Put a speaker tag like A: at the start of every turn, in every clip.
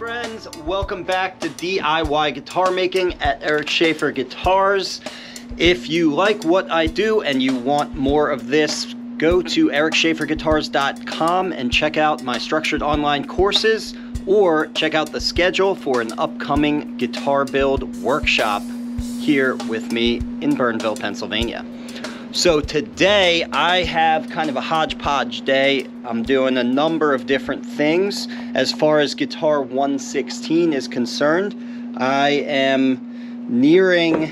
A: friends, welcome back to DIY guitar making at Eric Schaefer Guitars. If you like what I do and you want more of this, go to ericschaeferguitars.com and check out my structured online courses, or check out the schedule for an upcoming guitar build workshop here with me in Burnville, Pennsylvania. So today I have kind of a hodgepodge day. I'm doing a number of different things. As far as guitar 116 is concerned, I am nearing,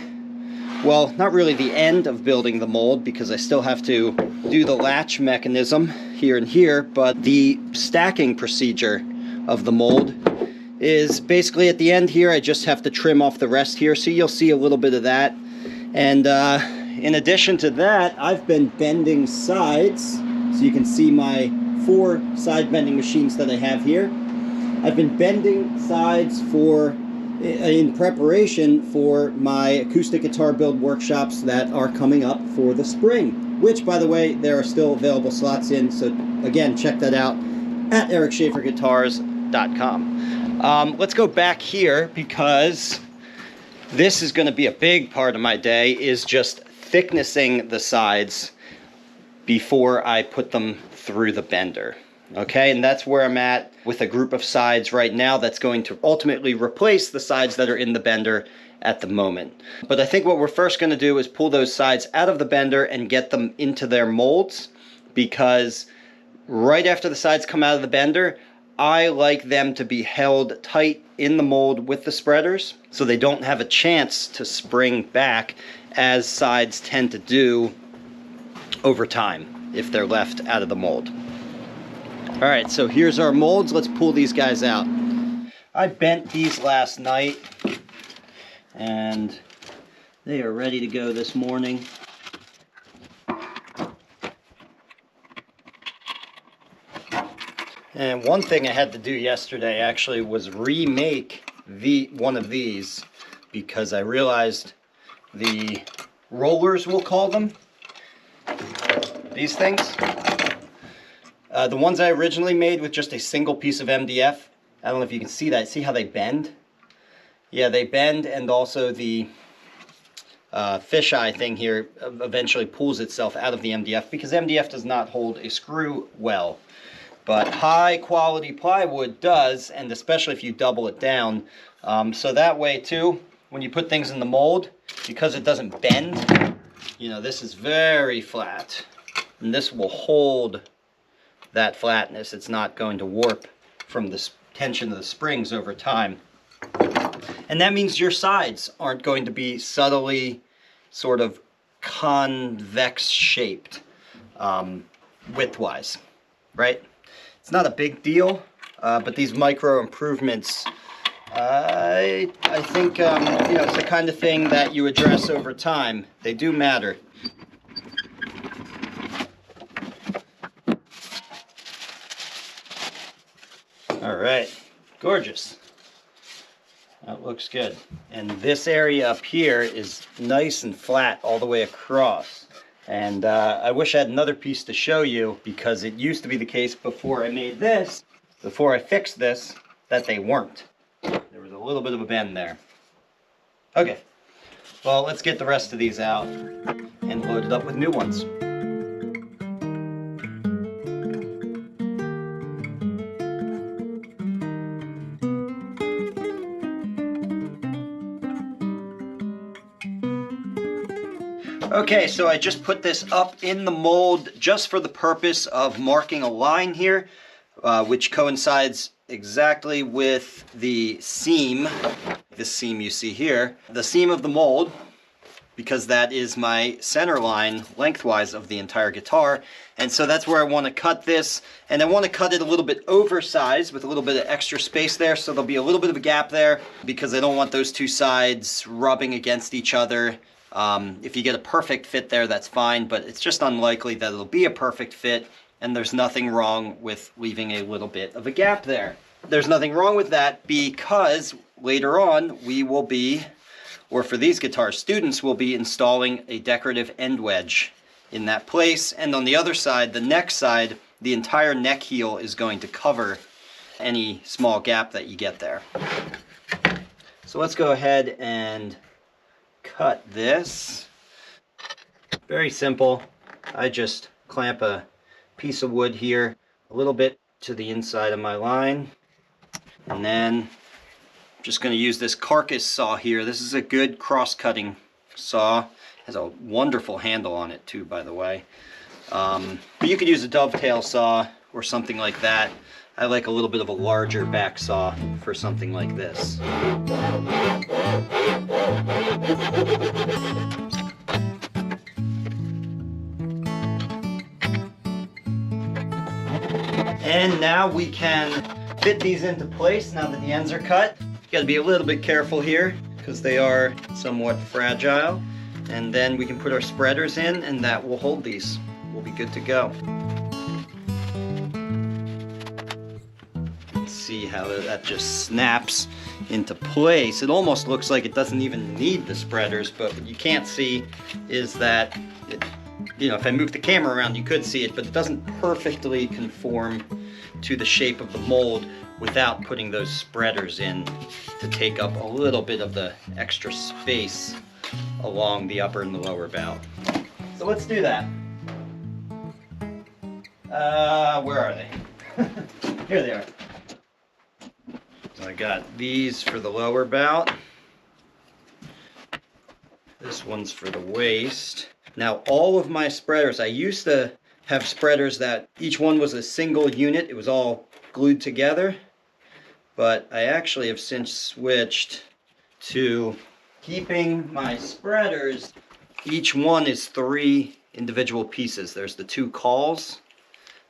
A: well, not really the end of building the mold because I still have to do the latch mechanism here and here, but the stacking procedure of the mold is basically at the end here. I just have to trim off the rest here, so you'll see a little bit of that. And in addition to that, I've been bending sides, so you can see my 4 side bending machines that I have here. I've been bending sides in preparation for my acoustic guitar build workshops that are coming up for the spring, which, by the way, there are still available slots in, so again, check that out at ericschaeferguitars.com. Let's go back here, because this is going to be a big part of my day, is just thicknessing the sides before I put them through the bender. Okay, and that's where I'm at with a group of sides right now that's going to ultimately replace the sides that are in the bender at the moment. But I think what we're first going to do is pull those sides out of the bender and get them into their molds, because right after the sides come out of the bender, I like them to be held tight in the mold with the spreaders so they don't have a chance to spring back, as sides tend to do over time if they're left out of the mold. Alright, so here's our molds. Let's pull these guys out. I bent these last night and they are ready to go this morning. And one thing I had to do yesterday actually was remake one of these, because I realized the rollers, we'll call them, these things, the ones I originally made with just a single piece of MDF, I don't know if you can see that. See how they bend? Yeah, they bend, and also the fisheye thing here eventually pulls itself out of the MDF, because MDF does not hold a screw well. But high quality plywood does, and especially if you double it down. So that way too, when you put things in the mold, because it doesn't bend, you know, this is very flat, and this will hold that flatness. It's not going to warp from the tension of the springs over time. And that means your sides aren't going to be subtly sort of convex shaped widthwise, right? It's not a big deal, but these micro improvements, I think, you know, it's the kind of thing that you address over time. They do matter. All right, gorgeous. That looks good. And this area up here is nice and flat all the way across. And I wish I had another piece to show you, because it used to be the case before I made this, before I fixed this, that they weren't. There was a little bit of a bend there. Okay, well, let's get the rest of these out and load it up with new ones. Okay, so I just put this up in the mold just for the purpose of marking a line here, which coincides exactly with the seam, this seam you see here, the seam of the mold, because that is my center line lengthwise of the entire guitar. And so that's where I want to cut this, and I want to cut it a little bit oversized with a little bit of extra space there, so there'll be a little bit of a gap there, because I don't want those two sides rubbing against each other. If you get a perfect fit there, that's fine, but it's just unlikely that it'll be a perfect fit, and there's nothing wrong with leaving a little bit of a gap there. There's nothing wrong with that, because later on we will be, or for these guitar students, will be installing a decorative end wedge in that place, and on the other side, the neck side, the entire neck heel is going to cover any small gap that you get there. So let's go ahead and cut this. Very simple. I just clamp a piece of wood here a little bit to the inside of my line, and then I'm just going to use this carcass saw here. This is a good cross-cutting saw. It has a wonderful handle on it too, by the way. But you could use a dovetail saw or something like that. I like a little bit of a larger back saw for something like this. And now we can fit these into place now that the ends are cut. You gotta be a little bit careful here because they are somewhat fragile. And then we can put our spreaders in and that will hold these. We'll be good to go. Let's see how that just snaps into place. It almost looks like it doesn't even need the spreaders, but what you can't see is that if I move the camera around, you could see it, but it doesn't perfectly conform to the shape of the mold without putting those spreaders in to take up a little bit of the extra space along the upper and the lower bout. So let's do that. Where are they? Here they are. So I got these for the lower bout. This one's for the waist. Now all of my spreaders, I used to have spreaders that each one was a single unit. It was all glued together. But I actually have since switched to keeping my spreaders. Each one is 3 individual pieces. There's the 2 cauls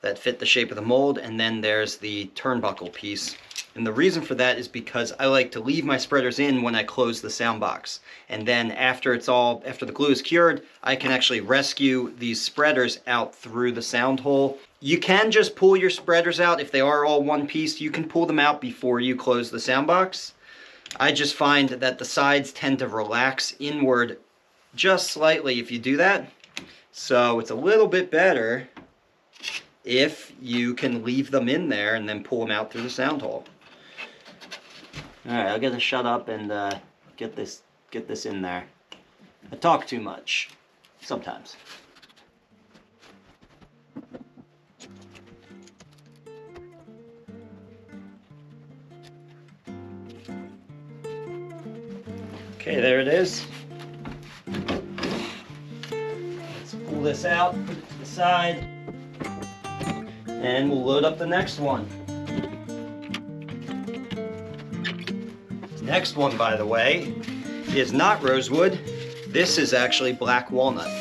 A: that fit the shape of the mold, and then there's the turnbuckle piece. And the reason for that is because I like to leave my spreaders in when I close the sound box. And then after the glue is cured, I can actually rescue these spreaders out through the sound hole. You can just pull your spreaders out if they are all one piece. You can pull them out before you close the sound box. I just find that the sides tend to relax inward just slightly if you do that. So it's a little bit better if you can leave them in there and then pull them out through the sound hole. Alright, I'll get to shut up and get this in there. I talk too much, sometimes. Okay, there it is. Let's pull this out, put it to the side, and we'll load up the next one. Next one, by the way, is not rosewood. This is actually black walnut.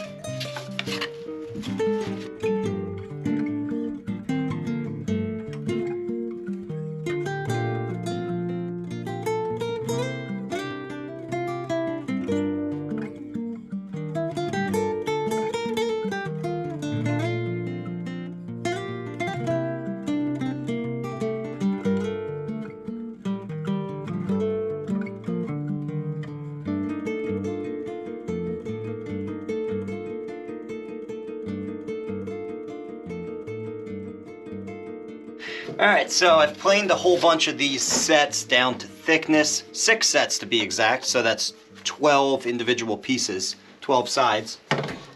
A: Alright, so I've planed a whole bunch of these sets down to thickness, 6 sets to be exact, so that's 12 individual pieces, 12 sides.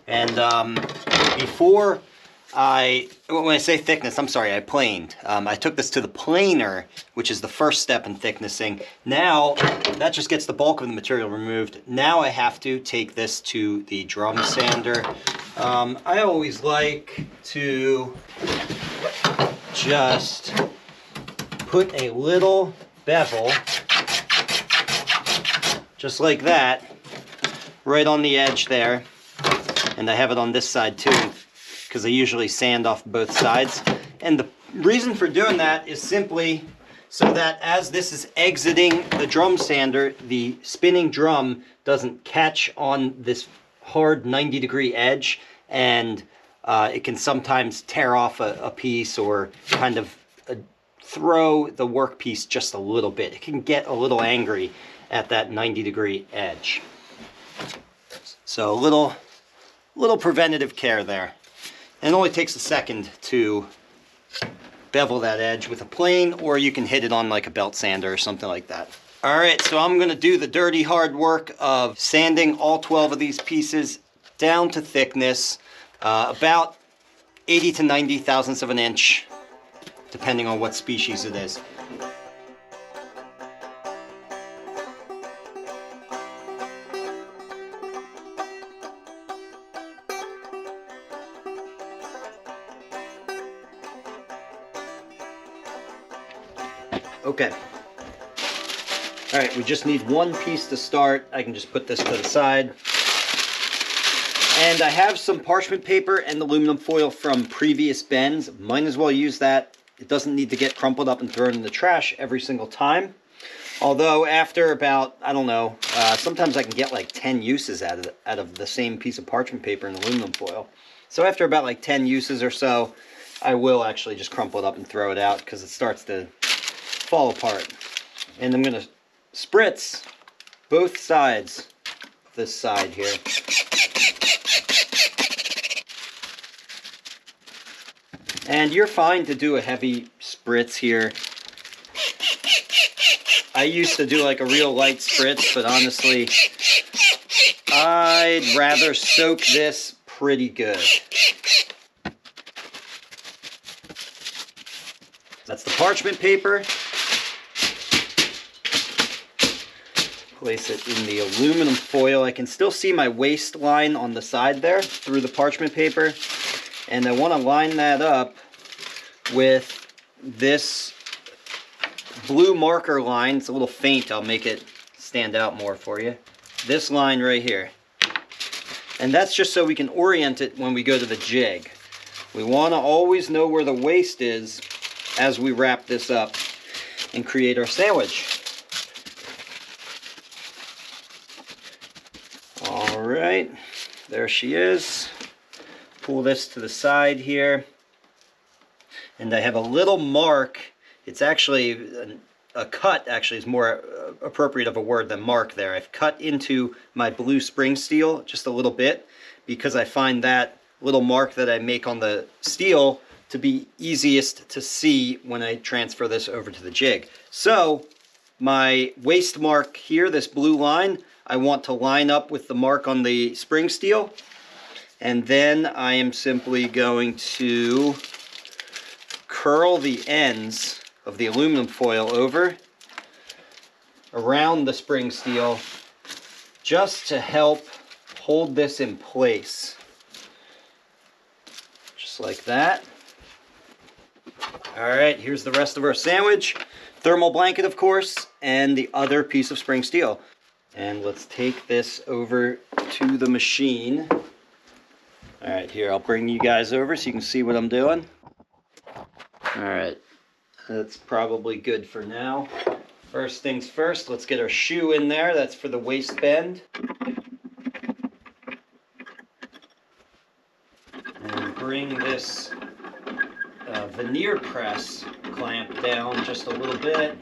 A: And when I say thickness, I'm sorry, I planed. I took this to the planer, which is the first step in thicknessing. Now, that just gets the bulk of the material removed. Now I have to take this to the drum sander. I always like to just put a little bevel, just like that, right on the edge there. And I have it on this side too, because I usually sand off both sides. And the reason for doing that is simply so that as this is exiting the drum sander, the spinning drum doesn't catch on this hard 90-degree edge, and it can sometimes tear off a piece or kind of throw the workpiece just a little bit. It can get a little angry at that 90-degree edge. So a little preventative care there. And it only takes a second to bevel that edge with a plane, or you can hit it on like a belt sander or something like that. All right, so I'm gonna do the dirty hard work of sanding all 12 of these pieces down to thickness, about 80 to 90 thousandths of an inch, depending on what species it is. Okay. All right, we just need one piece to start. I can just put this to the side. And I have some parchment paper and aluminum foil from previous bends. Might as well use that. It doesn't need to get crumpled up and thrown in the trash every single time. Although after about, I don't know, sometimes I can get like 10 uses out of the same piece of parchment paper and aluminum foil. So after about like 10 uses or so, I will actually just crumple it up and throw it out because it starts to fall apart. And I'm going to spritz both sides of this side here. And you're fine to do a heavy spritz here. I used to do like a real light spritz, but honestly, I'd rather soak this pretty good. That's the parchment paper. Place it in the aluminum foil. I can still see my waistline on the side there through the parchment paper. And I want to line that up with this blue marker line. It's a little faint. I'll make it stand out more for you. This line right here. And that's just so we can orient it when we go to the jig. We want to always know where the waist is as we wrap this up and create our sandwich. All right, there she is. Pull this to the side here. And I have a little mark. It's actually a cut, actually is more appropriate of a word than mark there. I've cut into my blue spring steel just a little bit because I find that little mark that I make on the steel to be easiest to see when I transfer this over to the jig. So my waist mark here, this blue line, I want to line up with the mark on the spring steel. And then I am simply going to curl the ends of the aluminum foil over around the spring steel just to help hold this in place. Just like that. All right, here's the rest of our sandwich. Thermal blanket, of course, and the other piece of spring steel. And let's take this over to the machine. All right, here, I'll bring you guys over so you can see what I'm doing. All right, that's probably good for now. First things first, let's get our shoe in there. That's for the waist bend. And bring this veneer press clamp down just a little bit.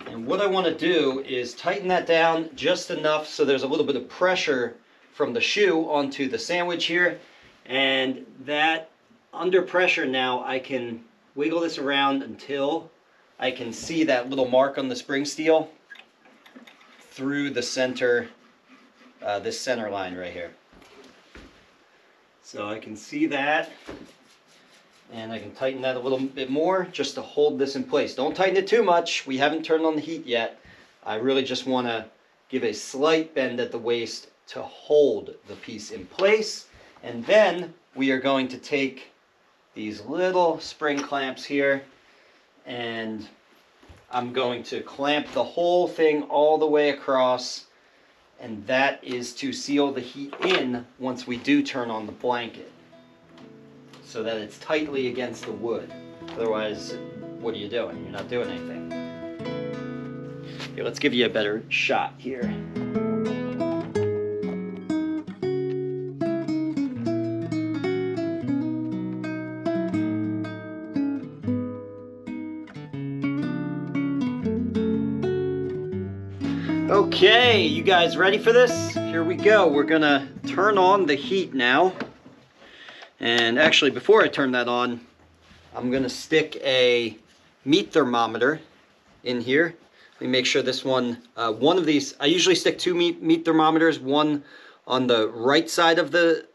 A: And what I want to do is tighten that down just enough so there's a little bit of pressure from the shoe onto the sandwich here. And that under pressure now I can wiggle this around until I can see that little mark on the spring steel through the center, this center line right here. So I can see that, and I can tighten that a little bit more just to hold this in place. Don't tighten it too much. We haven't turned on the heat yet. I really just want to give a slight bend at the waist to hold the piece in place. And then we are going to take these little spring clamps here, and I'm going to clamp the whole thing all the way across, and that is to seal the heat in once we do turn on the blanket, so that it's tightly against the wood. Otherwise, what are you doing? You're not doing anything. Here, let's give you a better shot here. Okay, you guys ready for this? Here we go. We're gonna turn on the heat now. And actually, before I turn that on, I'm gonna stick a meat thermometer in here. Let me make sure this one, one of these, I usually stick two meat thermometers, one on the right side of the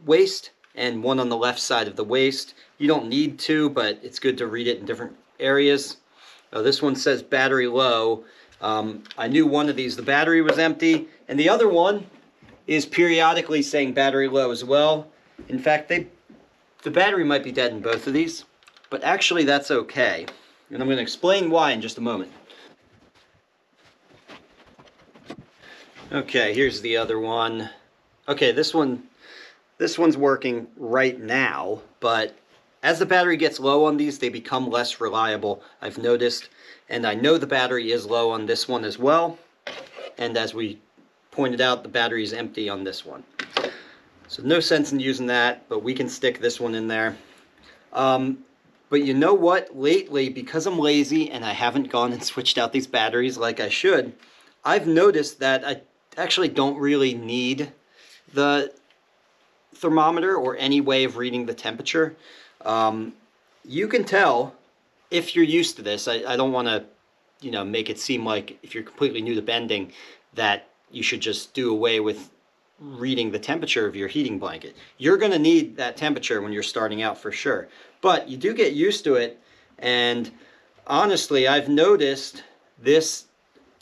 A: waist and one on the left side of the waist. You don't need to, but it's good to read it in different areas. This one says battery low. I knew one of these, the battery was empty, and the other one is periodically saying battery low as well. In fact, the battery might be dead in both of these, but actually that's okay. And I'm going to explain why in just a moment. Okay, here's the other one. Okay, this one's working right now, but as the battery gets low on these, they become less reliable, I've noticed. And I know the battery is low on this one as well. And as we pointed out, the battery is empty on this one. So no sense in using that, but we can stick this one in there. But you know what? Lately, because I'm lazy and I haven't gone and switched out these batteries like I should, I've noticed that I actually don't really need the thermometer or any way of reading the temperature. You can tell if you're used to this. I don't want to, make it seem like if you're completely new to bending that you should just do away with reading the temperature of your heating blanket. You're going to need that temperature when you're starting out for sure. But you do get used to it, and honestly, I've noticed this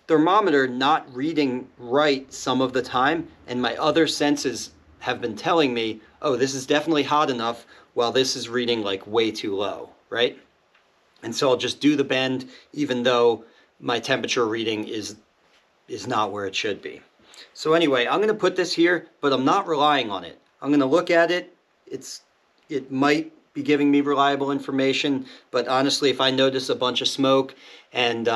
A: thermometer not reading right some of the time, and my other senses have been telling me, oh, this is definitely hot enough, while this is reading like way too low, right? And so I'll just do the bend even though my temperature reading is not where it should be. So anyway, I'm going to put this here, but I'm not relying on it. I'm going to look at it. It might be giving me reliable information, but honestly, if I notice a bunch of smoke, and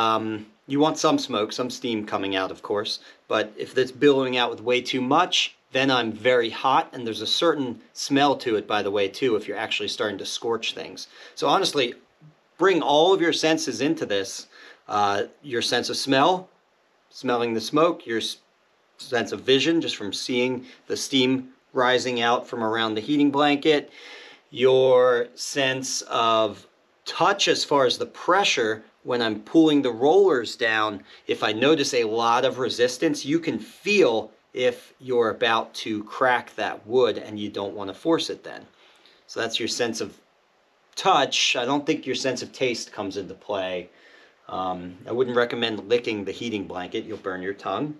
A: you want some smoke, some steam coming out, of course, but if it's billowing out with way too much, then I'm very hot, and there's a certain smell to it, by the way, too, if you're actually starting to scorch things. So honestly, bring all of your senses into this. Your sense of smell, smelling the smoke, your sense of vision, just from seeing the steam rising out from around the heating blanket, your sense of touch as far as the pressure when I'm pulling the rollers down. If I notice a lot of resistance, you can feel if you're about to crack that wood and you don't want to force it then. So that's your sense of touch. I don't think your sense of taste comes into play. I wouldn't recommend licking the heating blanket. You'll burn your tongue.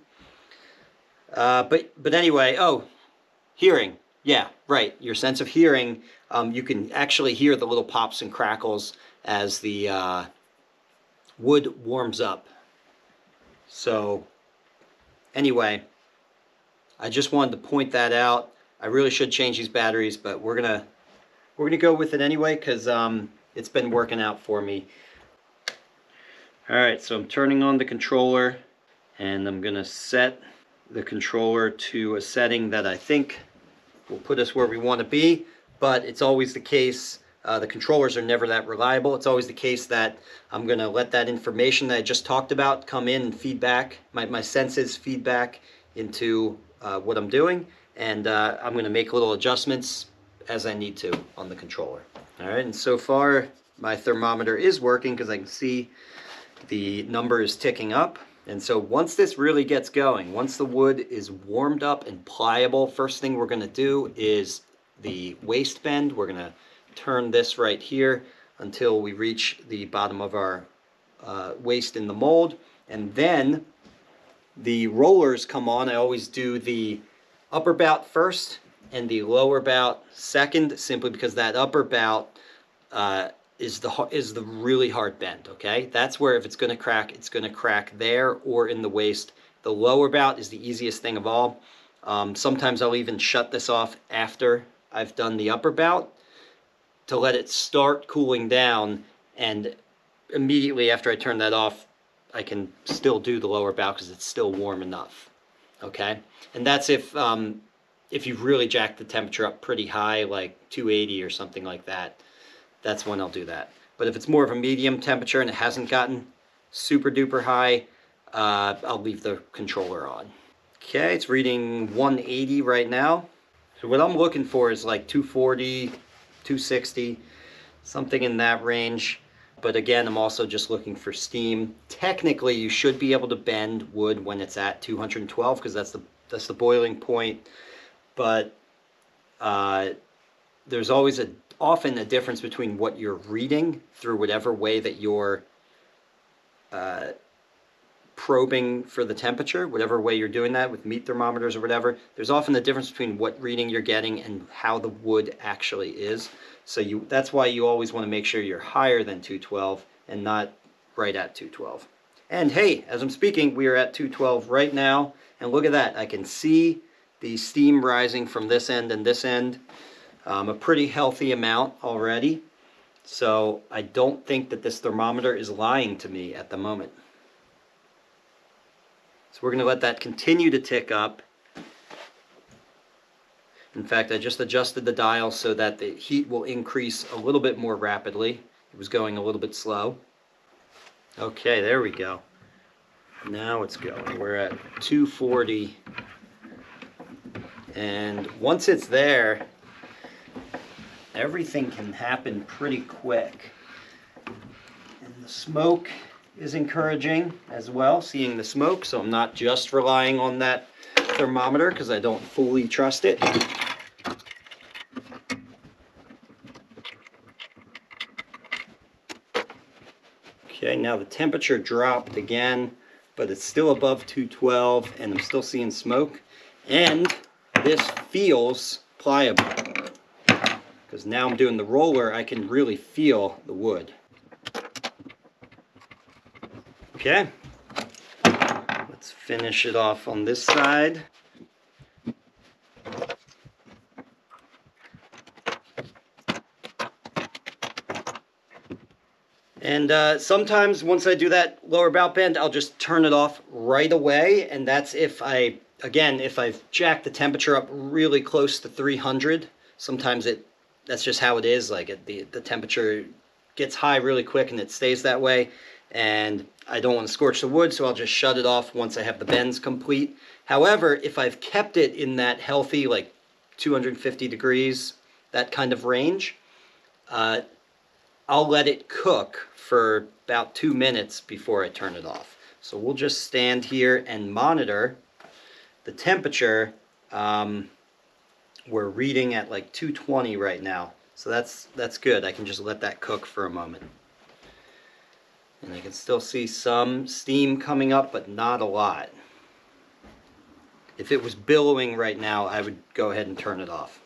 A: But anyway, hearing. Yeah, right. Your sense of hearing, you can actually hear the little pops and crackles as the wood warms up. So anyway, I just wanted to point that out. I really should change these batteries, but we're gonna go with it anyway because it's been working out for me. All right, so I'm turning on the controller, and I'm gonna set the controller to a setting that I think will put us where we want to be, but it's always the case, the controllers are never that reliable. It's always the case that I'm going to let that information that I just talked about come in and feedback, my senses feedback into what I'm doing, and I'm going to make little adjustments as I need to on the controller. All right, and so far my thermometer is working because I can see the number is ticking up. And so once this really gets going, once the wood is warmed up and pliable, first thing we're going to do is the waist bend. We're going to turn this right here until we reach the bottom of our waist in the mold. And then the rollers come on. I always do the upper bout first and the lower bout second, simply because that upper bout is the really hard bend, okay? That's where if it's going to crack there or in the waist. The lower bout is the easiest thing of all. Sometimes I'll even shut this off after I've done the upper bout to let it start cooling down, and immediately after I turn that off, I can still do the lower bout because it's still warm enough, okay? And that's if you've really jacked the temperature up pretty high, like 280 or something like that. That's when I'll do that. But if it's more of a medium temperature and it hasn't gotten super duper high, I'll leave the controller on. Okay, it's reading 180 right now. So what I'm looking for is like 240, 260. something in that range. But again, I'm also just looking for steam. Technically, you should be able to bend wood when it's at 212 because that's the boiling point. But there's always often a difference between what you're reading through whatever way that you're probing for the temperature, whatever way you're doing that with meat thermometers or whatever. There's often a difference between what reading you're getting and how the wood actually is. So that's why you always want to make sure you're higher than 212 and not right at 212. And hey, as I'm speaking, we are at 212 right now. And look at that. I can see the steam rising from this end and this end. A pretty healthy amount already. So I don't think that this thermometer is lying to me at the moment. So we're going to let that continue to tick up. In fact, I just adjusted the dial so that the heat will increase a little bit more rapidly. It was going a little bit slow. Okay, there we go. Now it's going. We're at 240. And once it's there, everything can happen pretty quick. And the smoke is encouraging as well, seeing the smoke, so I'm not just relying on that thermometer because I don't fully trust it. Okay, now the temperature dropped again, but it's still above 212 and I'm still seeing smoke. And this feels pliable because now I'm doing the roller, I can really feel the wood. Okay, let's finish it off on this side. And sometimes once I do that lower bout bend, I'll just turn it off right away. And that's if I've jacked the temperature up really close to 300. Sometimes that's just how it is. Like the temperature gets high really quick and it stays that way. And I don't want to scorch the wood, so I'll just shut it off once I have the bends complete. However, if I've kept it in that healthy, like 250 degrees, that kind of range, I'll let it cook for about 2 minutes before I turn it off. So we'll just stand here and monitor the temperature. We're reading at like 220 right now, so that's good. I can just let that cook for a moment. And I can still see some steam coming up, but not a lot. If it was billowing right now, I would go ahead and turn it off.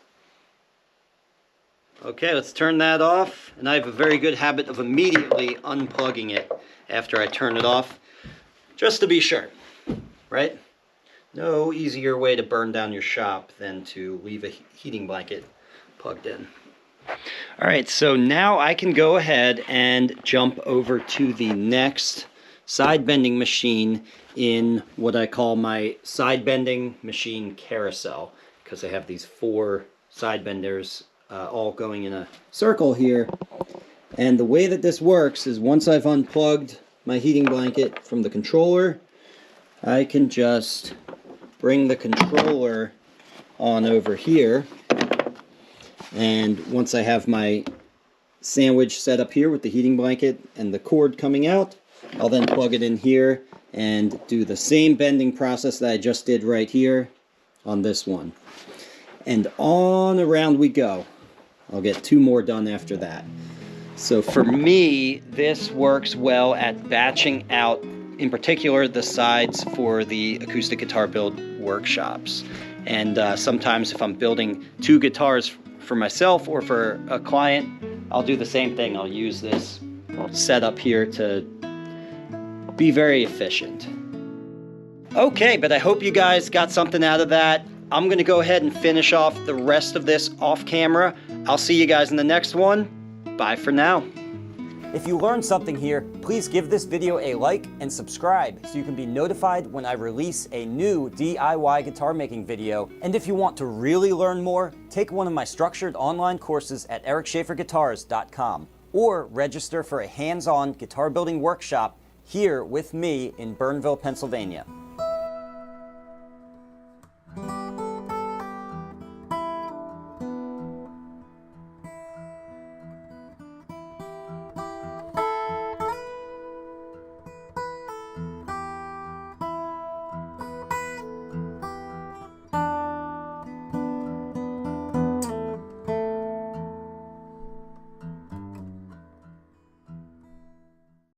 A: Okay, let's turn that off. And I have a very good habit of immediately unplugging it after I turn it off, just to be sure, right? No easier way to burn down your shop than to leave a heating blanket plugged in. All right, so now I can go ahead and jump over to the next side bending machine in what I call my side bending machine carousel, because I have these 4 side benders all going in a circle here. And the way that this works is once I've unplugged my heating blanket from the controller, I can just bring the controller on over here. And once I have my sandwich set up here with the heating blanket and the cord coming out, I'll then plug it in here and do the same bending process that I just did right here on this one. And on around we go. I'll get 2 more done after that. So for me, this works well at batching out, in particular, the sides for the acoustic guitar build workshops. And sometimes if I'm building 2 guitars for myself or for a client, I'll do the same thing. I'll use this setup here to be very efficient. Okay, but I hope you guys got something out of that. I'm going to go ahead and finish off the rest of this off camera. I'll see you guys in the next one. Bye for now. If you learned something here, please give this video a like and subscribe so you can be notified when I release a new DIY guitar making video. And if you want to really learn more, take one of my structured online courses at ericschaeferguitars.com or register for a hands-on guitar building workshop here with me in Burnville, Pennsylvania.